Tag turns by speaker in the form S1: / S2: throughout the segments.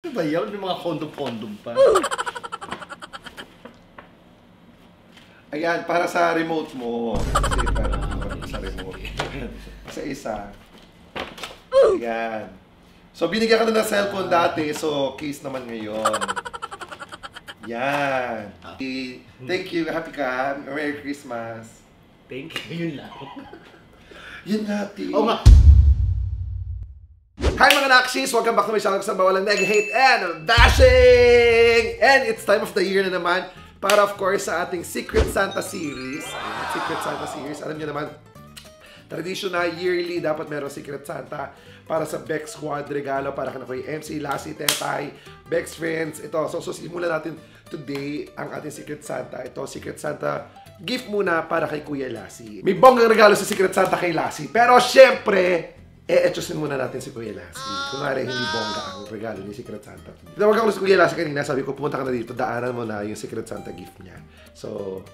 S1: Ano ba yan? May mga kondom-kondom pa.
S2: Ayan, para sa remote mo. Kasi para sa remote. Isa-isa. Ayan. So, binigyan ka na ng cellphone dati. So, case naman ngayon. Yan. Thank you. Happy ka. Merry Christmas.
S1: Thank you. Yun lang.
S2: Yun natin.
S1: Oo nga.
S2: Hi mga Nakshis! Welcome back to my channel sa bawalan neg, hate, and bashing! And it's time of the year na naman para of course sa ating Secret Santa series. Secret Santa series. Alam niyo naman, traditional yearly dapat meron Secret Santa para sa Bex Squad regalo para kay MC, Lassie, Tetay, Bex Friends. Ito, so simulan natin today ang ating Secret Santa. Ito, Secret Santa gift muna para kay Kuya Lassie. May bonggang regalo sa Secret Santa kay Lassie. Pero syempre, etchosin muna natin si Kuya Lassie. Kunwari, hindi bongga ang regalo ni Secret Santa. Tinawagan ko si Kuya Lassie kanina, sabi ko, pumunta ka na dito, daanan mo na yung Secret Santa gift niya. So,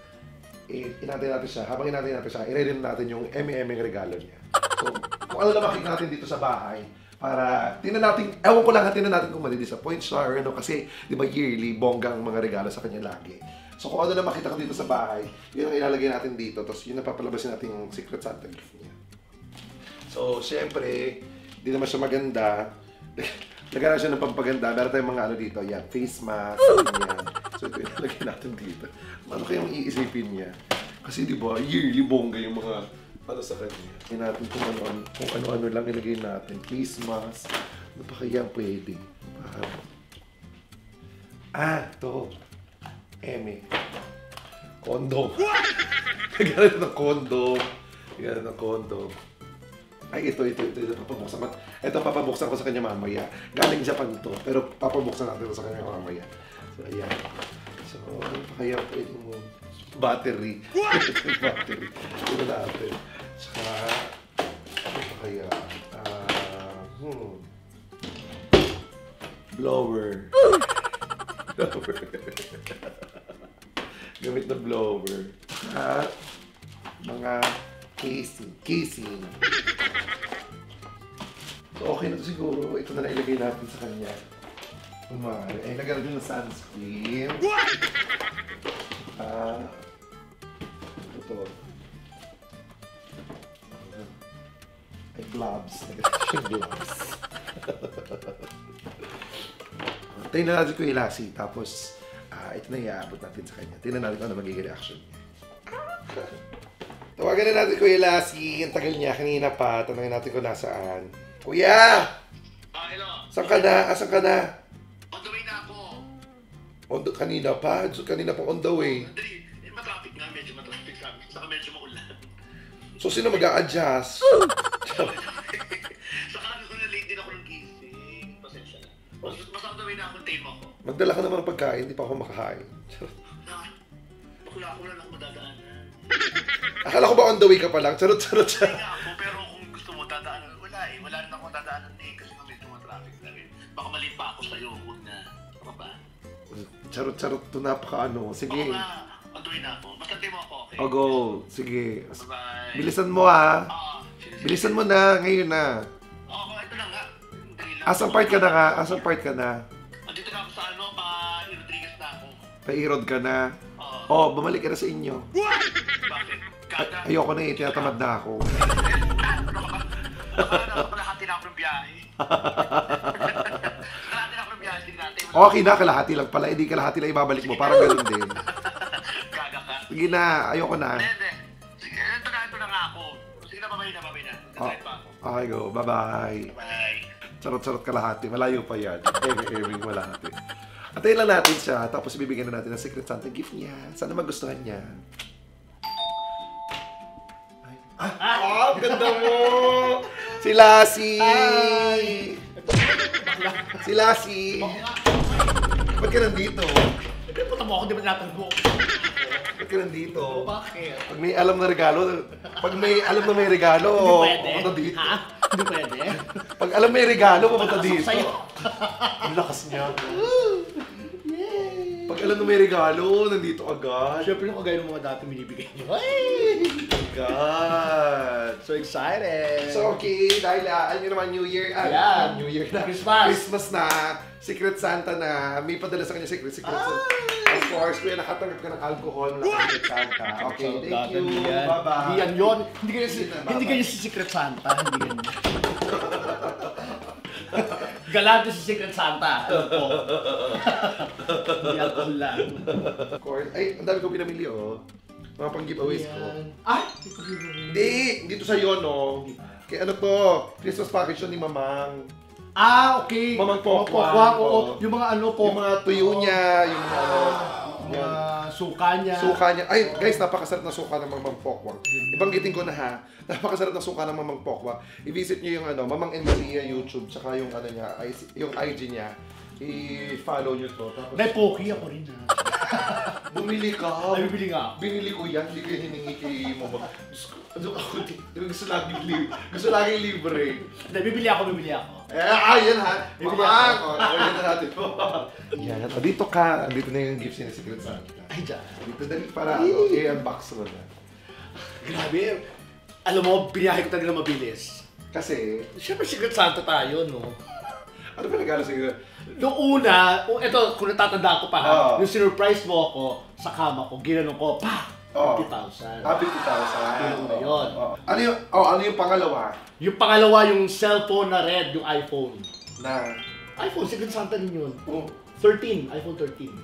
S2: inantay natin siya. Habang inantay natin siya, i-ready natin yung M&M regalo niya. So, kung ano na makikita natin dito sa bahay, para, tingnan natin, ewan ko lang, tingnan natin kung madi-disappoint siya or ano, kasi, di ba, yearly, bongga ang mga regalo sa kanya lagi. So, kung ano na makita ko dito sa bahay, yun ang ilalagay natin dito, tapos yun ang papalabasin natin yung Secret Santa gift niya. So, syempre, hindi naman siya maganda. Lagyan siya ng pampaganda. Meron tayong mga ano dito. Yan, face mask. Yan. So, ito yung lagyan natin dito. Ano kayong iisipin niya? Kasi di ba, yearly bongga yung mga ano sa kanya. Lagyan natin kung ano-ano lang ilagay natin. Face mask. Ano pa kaya pwede? Ito. Eme. Condom. Lagyan natin ng condom. Lagyan natin ng condom. Ay, ito, papabuksan ko. Ito, papabuksan ko sa kanya mamaya. Galing Japan to, pero papabuksan natin ito sa kanya mamaya. So, ayan. So, ano pa kaya pwedeng battery? Battery. Ito natin. Saka, ano pa kaya? Blower. Blower. Gamit na blower. At, mga casing. So, okay na ito siguro. Ito na lang ilagay natin sa kanya. Kumari. Ay, nagalagay ng sunscreen. Ito. Ay, gloves. Nagalagay yung gloves. Tingnan natin ko yung Lassie. Tapos, ito na iaabot natin sa kanya. Tingnan natin kung ano magiging reaction niya. Tawagan na natin Kuya Lassie. Ang tagal niya. Kanina pa. Tanungin natin kung nasaan. Kuya!
S3: Hello?
S2: Saan ka na? Asan ka na?
S3: On the way na ako.
S2: Kanina pa? Kanina pa on the way.
S3: Dali, matraffic nga. Medyo matraffic sa amin. Saka medyo maulan.
S2: So, sino mag-a-adjust?
S3: Saka ano na late din ako ng gising. Pasensya na. Mas on the way na akong team ako.
S2: Magdala ka naman ng pagkain. Hindi pa ako makahain.
S3: Wala ako madadaanan.
S2: Akala ko ba on the way ka pa lang? Charot siya.
S3: Hindi nga ako, pero kung gusto mo dadaanan, wala eh. Wala rin akong dadaanan eh. Kasi medyo matraffic na rin. Baka mali pa ako sa'yo. Huwag na. Ano ba?
S2: Charot to napaka-ano. Sige.
S3: Oo nga. On the way na ako. Basta team ako, okay?
S2: O go. Sige.
S3: Bye-bye.
S2: Bilisan mo ha.
S3: Sige.
S2: Bilisan mo na. Ngayon na.
S3: Oo, ito na nga.
S2: Asang part ka na ka? Asang part ka na?
S3: Andito na ako sa ano, Rodriguez na ako.
S2: Pa-irod ka na?
S3: Oo.
S2: Bumalik ka na sa inyo.
S3: Bakit? Kada?
S2: Ayoko na eh. Tinatamad na ako.
S3: Kalahati na ako ng biyahe. Kalahati na ako ng biyahe. Sige natin.
S2: Okay na, kalahati lang pala. Hindi kalahati lang ibabalik mo. Parang ganun din.
S3: Gaga ka.
S2: Sige na, ayoko na.
S3: Hindi. Sige, ito na nga ako. Sige na, babay na. Nag-drive pa ako.
S2: Okay, go. Bye-bye.
S3: Bye.
S2: Charot kalahati. Malayo pa yan. Every malahati. Atayin lang natin siya. Tapos bibigyan na natin ng Secret Santa gift niya. Sana magustuhan niya. Ganda mo! Si Lassie! Si Lassie! Ba't ka nandito?
S1: Hindi, puta mo ako, di ba tinatanong?
S2: Ba't ka nandito?
S1: Bakit?
S2: Pag may alam na regalo, may regalo, pumunta dito.
S1: Ha? Hindi pwede?
S2: Pag alam may regalo, pumunta
S1: Nakasok
S2: dito.
S1: sa'yo.
S2: Ang lakas niya. Pag alam na may regalo, nandito agad.
S1: Siyempre yung kagaya ng mga dati binibigay niyo. Ay!
S2: God.
S1: So excited!
S2: So okay, dahil alam niyo naman New Year,
S1: Yan.
S2: New Year na.
S1: Christmas.
S2: Christmas na. Secret Santa na may padala sa kanya Secret Santa. Of course, kuya, nakatanggap ka ng alcohol mula kay Secret Santa. Okay, thank you. Bye-bye.
S1: Hindi yan yun. Hindi ganyan si Secret Santa. Hindi ganyan. Galante si Secret Santa. Ano po? Hindi ako lang.
S2: Of course. Ay, ang dami ko pinamili, oh. Mga pang-giveaways ko.
S1: Ay!
S2: Hindi to sa'yo, no? Kaya ano to? Christmas package to ni Mamang.
S1: Ah, okay.
S2: Mamang
S1: Mga
S2: Pokwang,
S1: oo.
S2: oo.
S1: Yung mga ano po.
S2: Yung mga tuyo niya, yung mga ano.
S1: Mga suka niya.
S2: Suka niya. Ay, guys, napakasarap na suka ng Mamang Pokwang. Ibanggitin ko na ha. Napakasarap na suka ng Mamang Pokwang. I-visit niyo yung ano, Mamang and Maria YouTube, tsaka yung ano niya, yung IG niya. I-follow niyo to. Tapos,
S1: May poki ako rin ha.
S2: bumili ka.
S1: Ay, bibili nga ako.
S2: Binili ko yan, hindi ko yan hiningi kay Mama. Gusto laging libre.
S1: Hindi, bibili ako.
S2: Yan ha.
S1: Bibili
S2: Mamang!
S1: ako.
S2: Yan na natin po. Yan. O, dito ka. Dito na yung gifts niya ni Secret Santa.
S1: Ay, dyan.
S2: Dito dali para ano, i-unbox mo na.
S1: Grabe. Alam mo, biniyahe ko talaga mabilis.
S2: Kasi,
S1: Siyempre, Secret Santa tayo, no?
S2: ano ba nagalo sa'yo?
S1: Noong una, eto, kung natatandaan ko pa ha,
S2: Oo.
S1: yung sinurprise mo ako sa kama ko, ginanong ko, pa!
S2: Oo.
S1: 50,000.
S2: 50,000.
S1: Yung una yun.
S2: Ano yung pangalawa?
S1: Yung pangalawa, yung cellphone na red, yung iPhone.
S2: Na,
S1: iPhone, Secret Santa din yun.
S2: oh.
S1: 13, iPhone 13.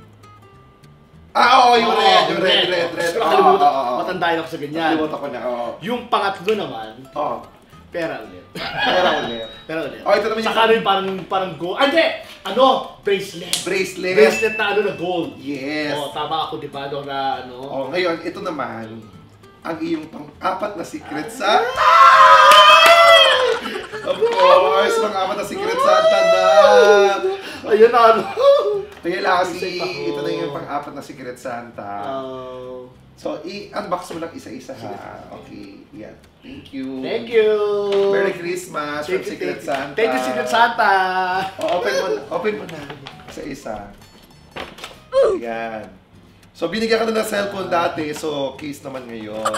S2: Oo, yung
S1: Oo,
S2: red. Yung red.
S1: Pero nakalimutan, matandayan ako sa ganyan.
S2: Nakalimutan ko na, oo.
S1: Yung pangatlo naman,
S2: Oo.
S1: pera ulit.
S2: Pera ulit.
S1: Pera ulit.
S2: Oh, ito naman yung-
S1: Saka ano yung parang gold. Ah, hindi! Ano? Bracelet.
S2: Bracelet.
S1: Bracelet na ano na gold.
S2: Yes.
S1: Oh, tama ako, di ba? Doon na ano.
S2: Oh, ngayon, ito naman, ang iyong pang-apat na Secret Santa. Of course, pang-apat na Secret Santa na.
S1: Ayun na ano.
S2: Kaya Lassie,
S1: Excited ako.
S2: ito na yung pang-apat na Secret Santa. So, i-unbox mo lang isa-isa ha. Okay, yan. Thank you.
S1: Thank you.
S2: Merry Christmas from Secret Santa.
S1: Thank you, Secret Santa.
S2: Oh, open mo na. Isa-isa. Yan. So, binigyan ka na ng cellphone dati, so case naman ngayon.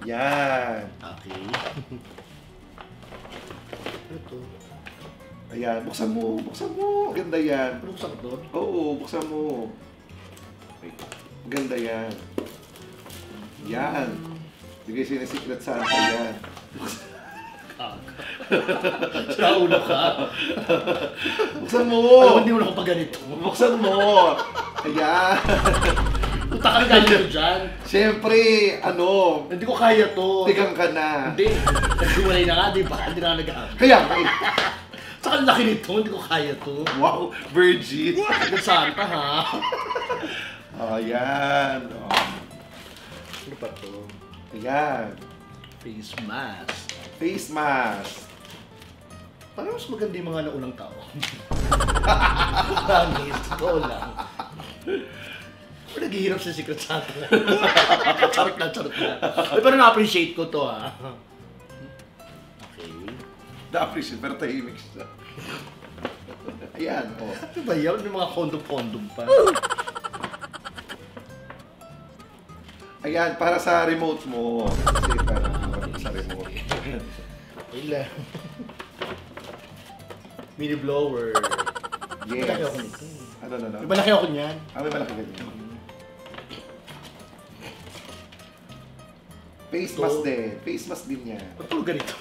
S2: Yan.
S1: Okay. Ito.
S2: Ayan, buksan mo. Ang ganda yan.
S1: Ano sa doon?
S2: Oo, buksan mo. Ay, ganda yan. Yan. Bigay sa'yo ng Secret Santa yan.
S1: Sa ulo ka.
S2: Buksan mo!
S1: Alam mo, hindi mo na ako pag ganito.
S2: Buksan mo! Ayan.
S1: Punta ka na ganito dyan.
S2: Siyempre, ano,
S1: Hindi ko kaya to.
S2: tigang ka na.
S1: Hindi. Naghiwalay na nga, di ba? Hindi na nga nag-aamit.
S2: Kaya,
S1: Saka ang laki nito, hindi ko kaya to.
S2: wow, virgin.
S1: Secret Santa, ha?
S2: Ayan.
S1: Ano pa to?
S2: Ayan.
S1: Face mask.
S2: Face mask.
S1: Parang mas maganda yung mga naunang tao. Promise, ito lang. Pero naghihirap sa Secret Santa. Charot na. Ay, pero na-appreciate ko to, ha? Okay.
S2: Na-appreciate, pero tahimik siya. Ayan, oh.
S1: Ano ba yun? May mga kondom-kondom pa.
S2: Ayan, para sa remote mo. Kasi para sa remote.
S1: Ilan? Mini blower.
S2: Yes.
S1: Malaki ako nito.
S2: Ano.
S1: May malaki ako niyan.
S2: May malaki ganyan. Face
S1: Ito.
S2: mask din. Face mask din yan.
S1: Ba't puro ganito?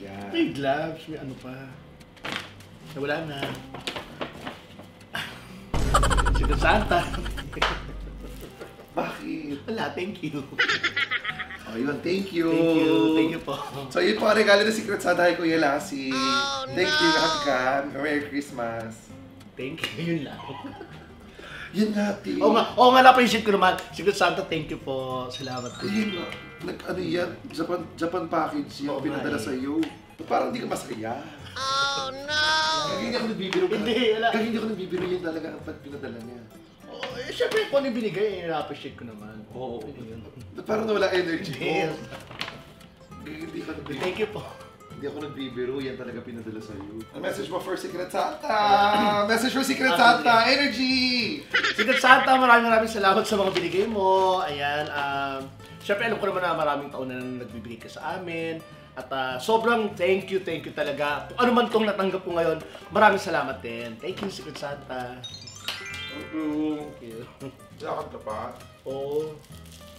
S2: Yan.
S1: May gloves, may ano pa. Wala na. Secret Santa.
S2: Bakit?
S1: Wala, thank you.
S2: Oh, yun. Thank you.
S1: Thank you po.
S2: So, yun po ang regalo ng Secret Santa kay Kuya Lassie. Thank you, Hagka. Merry Christmas.
S1: Thank you, yun lang.
S2: Yun nga, Ti.
S1: Oo nga, na-appreciate ko naman. Secret Santa, thank you po. Salamat po.
S2: Ayun, ano yan? Japan package yan.
S1: Oo,
S2: Pinadala
S1: nga,
S2: sa iyo. Parang hindi ka masaya.
S4: Oh no!
S2: Kaya hindi ako nagbibiro.
S1: Hindi, wala.
S2: Kaya hindi ako nagbibiro yun talaga ang pinadala niya.
S1: Oh, syempre, kung ano yung binigay, na-appreciate ko naman.
S2: Oo.
S1: Yun.
S2: Parang nawala energy ko.
S1: Yes.
S2: Hindi ka nagbibiro.
S1: Thank you po.
S2: Hindi ako nagbibiro. Yan talaga pinadala sa iyo. Ang message mo for Secret Santa! Message for Secret Santa! Energy!
S1: Secret Santa, maraming salamat sa mga binigay mo. Ayan, syempre alam ko naman na maraming taon na nagbibigay ka sa amin. At sobrang thank you talaga. Kung ano man tong natanggap ko ngayon, maraming salamat din. Thank you, Secret Santa.
S2: Thank you.
S1: Thank you.
S2: Lakad ka pa?
S1: Oo.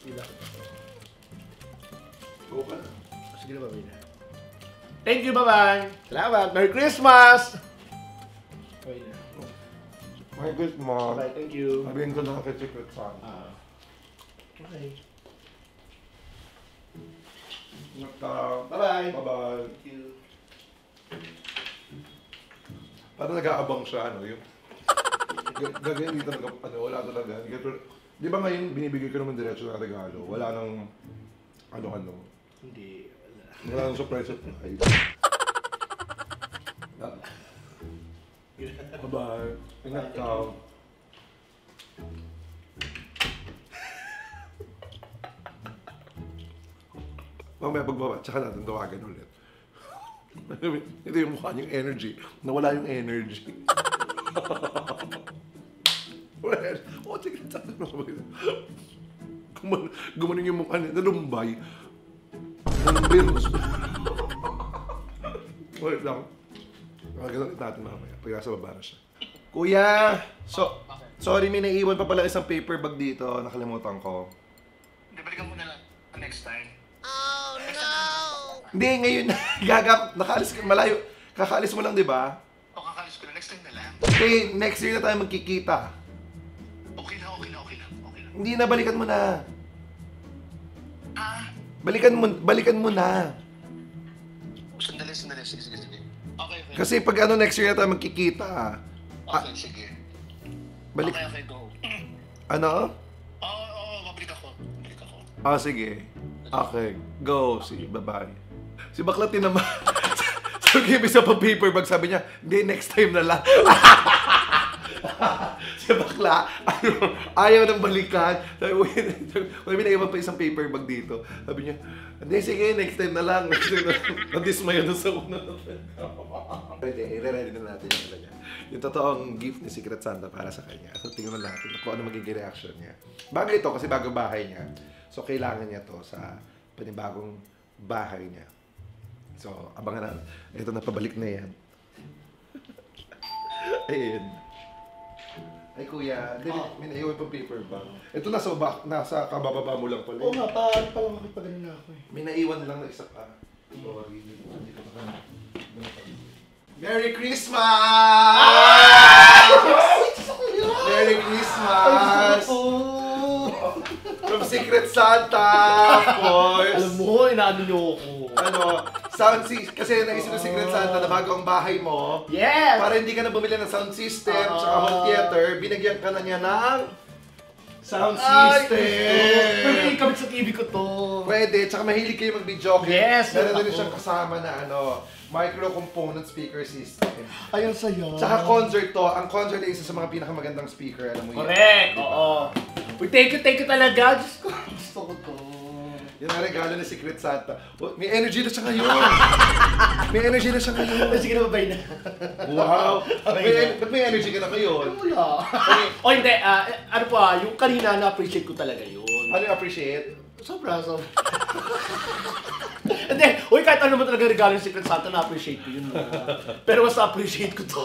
S1: Ilakad ako.
S2: Go ka na.
S1: Sige na, babay na. Thank you, bye-bye. Salamat. Merry Christmas! Babay na.
S2: Merry Christmas.
S1: Bye, thank you.
S2: Sabihin ko na kay Secret Santa.
S1: Okay.
S2: Ingat ka.
S1: Bye-bye.
S2: Bye-bye.
S1: Thank you.
S2: Parang nag-aabang siya, ano, yung... Gagawin, hindi talaga, ano, wala talaga. Di ba ngayon, binibigay ko naman diretso ng regalo? Wala nang, ano.
S1: Hindi.
S2: Wala nang surprise. Bye-bye. Ingat ka. Mamaya pagbaba, tsaka natin tawagan ulit. Ito yung mukha niyong energy. Nawala yung energy. Oh, sige, gumanon yung mukha niya. Nalumbay. Nalumbay. Wait lang. Tawagan ulit natin mamaya. Pag nasa baba na siya. Kuya! Sorry, may naiwan pa pala isang paper bag dito. Nakalimutan ko.
S3: Hindi, balikan mo na lang next time.
S2: Hindi, ngayon. Nakaalis ka, malayo. Kakaalis mo lang, di ba?
S3: O, kakalis ko na. Next time na lang.
S2: Okay, next year na tayo magkikita.
S3: Okay lang.
S2: Hindi na, balikan mo na.
S3: Ah,
S2: Balikan mo na.
S3: sandali. Sige. Okay.
S2: Kasi pag next year na tayo magkikita.
S3: Okay, sige.
S2: Balik.
S3: Okay, go.
S2: Ano?
S3: Oo, mabalik ako.
S2: Sige. Okay, go. Bye-bye. Si Bakla naman. Sabi ko, isa pa paper bag, sabi niya, hindi, next time na lang. Si Bakla, ayaw nang balikan. Sabi ko, may naiwan pa isang paper bag dito. Sabi niya, hindi, sige, next time na lang. Nadismaya na sa una. Pwede, i-ready na natin yung kanya. Yung totoong gift ni Secret Santa para sa kanya. So, tingnan natin kung ano magiging reaction niya. Bago ito, kasi bago bahay niya. So, kailangan niya to sa panibagong bahay niya. So, abangan na. Ito, napabalik na yan. Ayun. Ay, kuya. May naiwan pang paper bag. Ito nasa kabababa mo lang pala.
S1: Oo nga, paano pala makipaganon na ako eh.
S2: May naiwan lang na isa pa. Merry Christmas! Merry Christmas! From Secret Santa, of course!
S1: Alam mo, inaano niyo ako.
S2: Sound system. Kasi naisip ng Secret Santa na bago ang bahay mo,
S1: Yes!
S2: para hindi ka na bumili ng sound system, tsaka home theater, binagyan ka na niya ng sound system!
S1: Pwede ikabit sa TV ko to.
S2: Pwede, tsaka mahilig kayo mag-video.
S1: Yes,
S2: meron din
S1: ako.
S2: siyang kasama na micro component speaker system.
S1: Ayun sa'yo.
S2: Tsaka concert to. Ang concert ay isa sa mga pinakamagandang speaker. Alam mo yun?
S1: Correct, oo. Uy, thank you talaga. Diyos ko, gusto ko to.
S2: Yan ang regalo ni Secret Santa. Oh, may energy na siya ngayon. May energy na siya ngayon.
S1: Sige na, babay na.
S2: Wow.
S1: Okay.
S2: Ba't may energy ka na ngayon?
S1: Wala. O hindi, ano pa, yung kanina na-appreciate ko talaga yun.
S2: Ano yung appreciate?
S1: Sobra. Hindi, uy, kahit ano mo talaga regalo ng Secret Santa, na-appreciate ko yun. Pero mas na-appreciate ko to.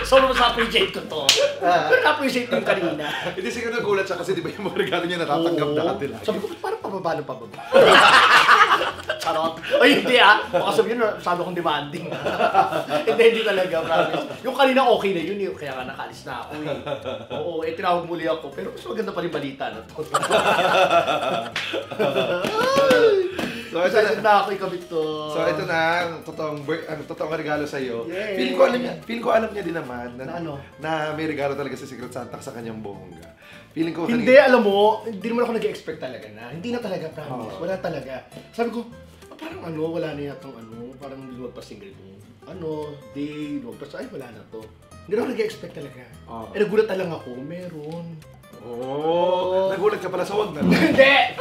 S1: Sobrang mas na-appreciate ko to. Pero na-appreciate ko yung kanina.
S2: Hindi siguro nagulat siya kasi di ba yung mga regalo niya natatanggap dati lang.
S1: Sabi ko, parang pababa. Charot. Ay, hindi Baka sabihin na, masyado akong demanding. Hindi talaga, promise. Yung kanina okay na yun, kaya nga nakaalis na ako eh. Oo, tinawag muli ako. Pero mas maganda pa rin balita na to.
S2: So, ito
S1: Excited
S2: na.
S1: na ako ikabit to.
S2: So, ito na ang totoong regalo sa'yo.
S1: Yay!
S2: Feeling ko alam niya din naman
S1: Na ano?
S2: na may regalo talaga sa Secret Santa sa kanyang bongga. Feeling ko
S1: Hindi, alam mo, hindi naman ako nag-expect talaga na. Hindi na talaga, promise. Wala talaga. Sabi ko, parang wala na yatang parang hindi magpa-single itong day, ay, wala na to. Hindi na ako nag-expect talaga. Eh, nagulat na lang ako, meron.
S2: Nagulat ka pala sa wag na.
S1: Hindi!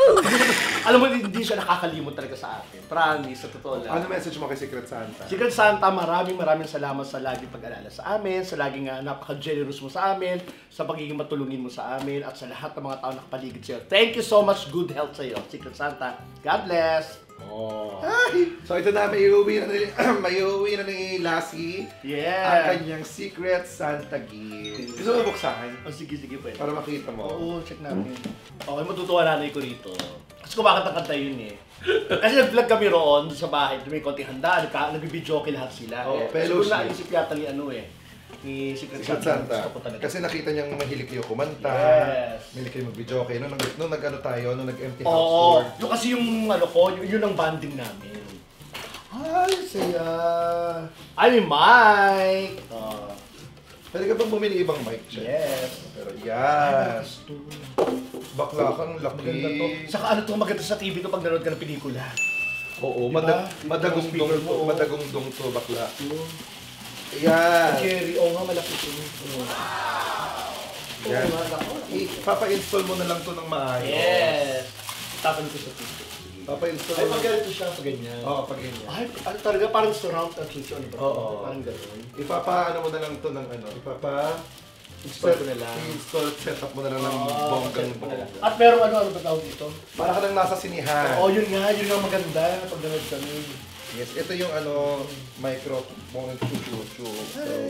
S1: Alam mo, hindi siya nakakalimot talaga sa akin. Promise, sa totoo lang.
S2: Ano message mo kay Secret Santa?
S1: Secret Santa, maraming salamat sa laging pag-alala sa amin, sa laging napaka-generous mo sa amin, sa pagiging matulungin mo sa amin, at sa lahat ng mga tao nakapaligid sa'yo. Thank you so much. Good health sa'yo, Secret Santa. God bless! Oh.
S2: Ay! So ito na, may uuwi na ni Lassie. Ang
S1: Yeah.
S2: kanyang Secret Santa gift. Gusto mo buksan?
S1: Oh, sige, pwede.
S2: Para makita mo.
S1: Oo, check natin. Okay, matutuwa nanay ko rito. Kasi kumakanta-kanta yun eh. Kasi nag-vlog kami roon sa bahay. May konting handa, nagbibidyoke lahat sila.
S2: Oo,
S1: Siguro
S2: fellowship.
S1: naisip yata ni ni Secret
S2: Secret
S1: Santa.
S2: Santa.
S1: Gusto ko talaga.
S2: Kasi nakita niyang mahilig kayo kumanta.
S1: Yes.
S2: Mahilig kayo mag-video kayo. Nung nag-ano tayo, nung nag-empty house
S1: Oo,
S2: tour.
S1: yung kasi yung ano ko, yun ang banding namin.
S2: Ay, saya.
S1: Ay, Mike!
S2: Pwede ka bang bumili ibang mic? Chef?
S1: Yes.
S2: Pero
S1: Ay,
S2: yan.
S1: gusto.
S2: Bakla kang laki.
S1: Maganda to. Saka ano to, maganda sa TV to pag nanood ka ng pelikula.
S2: Oo,
S1: Diba?
S2: madagong-dong to.
S1: Oo.
S2: Madagong-dong to, bakla.
S1: Yung
S2: Ayan.
S1: Jerry, oo nga, malaki to. Oo
S2: Yan.
S1: nga, lako.
S2: Papa-install mo na lang to ng maayos.
S1: Yes! Tapan ko sa TV.
S2: Papa-install
S1: Ay,
S2: mo
S1: pag
S2: na.
S1: ganito siya, pag ganyan.
S2: Oo, pag ganyan.
S1: Ay, ano talaga, parang surround at least yun.
S2: Oo.
S1: Parang gano'n.
S2: Ipapa-ano mo na lang to ng ano.
S1: Install ko na lang.
S2: Install, setup mo na lang ng
S1: Oo,
S2: bonggang
S1: set ko na lang.
S2: buo.
S1: At meron ano ba tawag dito?
S2: Para ka lang nasa sinihan.
S1: Oo, yun nga maganda pag nanood kami.
S2: Yes, ito yung ano, microphone chuchu. So,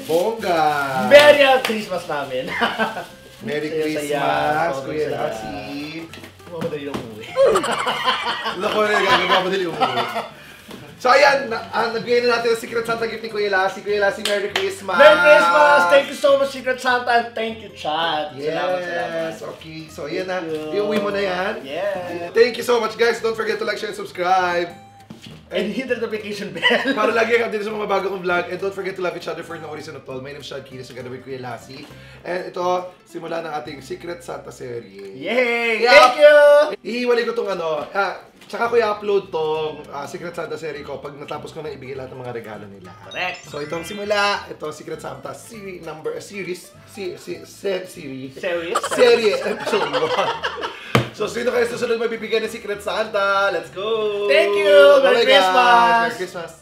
S2: bongga!
S1: Merry Christmas namin!
S2: Merry
S1: Saya-saya.
S2: Christmas,
S1: Sobrang
S2: Kuya
S1: saya.
S2: Lassie.
S1: Mamadali lang umuwi.
S2: Naku, nagagamadali umuwi. So ayan, nabigay na natin ang Secret Santa gift ni Kuya Lassie. Kuya Lassie, Merry Christmas!
S1: Merry Christmas! Thank you so much, Secret Santa, and thank you, chat.
S2: Yes, okay. So ayan na,
S1: Thank you.
S2: iuwi mo na yan.
S1: Yeah.
S2: Thank you so much guys. Don't forget to like, share, and subscribe.
S1: And hit the notification bell.
S2: Para lagi kang dito sa mga bago kong vlog. And don't forget to love each other for no reason at all. My name is Shad Kinis, together with Kuya Lassie. And ito, simula ng ating Secret Santa series.
S1: Yay!
S2: Yeah.
S1: Thank you!
S2: Ihiwalay ko tong ano, tsaka ko i-upload tong Secret Santa series ko pag natapos ko na ibigay lahat ng mga regalo nila.
S1: Correct.
S2: So itong simula, ito Secret Santa series, series episode 1. So sino kayo susunod mabibigyan ng Secret Santa? Let's go!
S1: Thank you! Merry
S2: Bye, guys.
S1: Christmas!
S2: Merry Christmas!